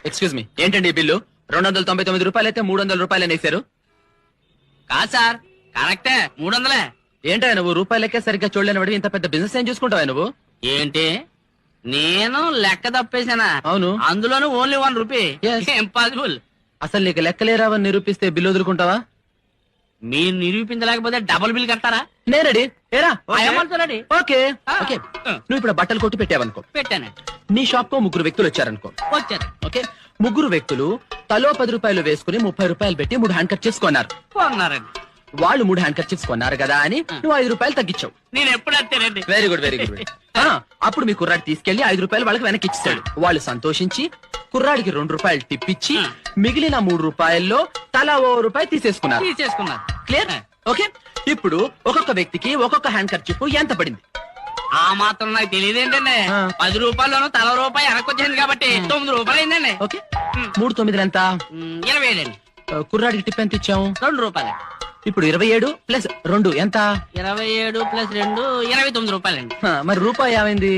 Excuse me, ఏంటండి ఈ bill? 299 రూపాయలు అయితే 300 రూపాయలు వేసారు. కాదు సార్, కరెక్టే 300. ఏంటో నువ్వు రూపాయలకే సరిగ్గా చూడలేని వాడివి, ఇంత పెద్ద బిజినెస్ ఏం చూసుకుంటావా నువ్వు? ఏంటి నేను లెక్క తప్పేశానా? అవును. అందులోనూ ఓన్లీ 1 రూపీ. Yes. ఇంపాసిబుల్. అసలు నీకు లెక్కలేరావని నిరూపిస్తే బిల్లు వదులుకుంటావా? మీరు నిరూపించలేకపోతే డబుల్ బిల్ కడతారా? నేనడి ఏరా I am also ready. Okay Ah. Okay. నువ్వు ఇప్పుడు బట్టలు కొట్టి పెట్టావనుకో, పెట్టాను. నీ షాప్ కో 3 వ్యక్తులు వచ్చారనుకో. వచ్చారు. ఓకే, 3 వ్యక్తులు తలో 10 రూపాయలు వేసుకుని 30 రూపాయలు పెట్టి 3 హ్యాండ్ కర్చీఫ్స్ కొన్నారు. కొన్నారండి. వాళ్ళు 3 హ్యాండ్ కర్చీఫ్స్ కొన్నారు కదా అని నువ్వు 5 రూపాయలు తగ్గించావు. నేను ఎప్పుడు అంతేనండి. Very good very good. అప్పుడు మీ కుర్రాడు తీసుకెళ్లి 5 రూపాయలు వాళ్ళకి వెనక్కి ఇచ్చాడు. వాళ్ళు సంతోషించి కుర్రాడికి 2 రూపాయలు టిప్ ఇచ్చి మిగిలిన 3 రూపాయల్లో తలా 1 రూపాయి తీసేసుకున్నారు. తీసేసుకున్నారు. క్లియర్? ఓకే, ఇప్పుడు ఒక్కొక్క వ్యక్తికి ఒక్కొక్క హ్యాండ్ కర్చీఫ్ ఎంత పడింది? ఆ మాత్రం నాకు తెలియదేంటండి. 10 రూపాయల్లోనూ తల రూపాయి వెనకొచ్చింది కాబట్టి 9 రూపాయలు అయిందండి. ఓకే, 3 9 ఎంత? 27 అండి. కుర్రాడికి టిప్ ఎంత ఇచ్చాము? 2 రూపాయలు. ఇప్పుడు 27 ప్లస్ 2 ఎంత? 27 ప్లస్ 2 29 రూపాయలండి. మరి రూపాయి ఏమైంది?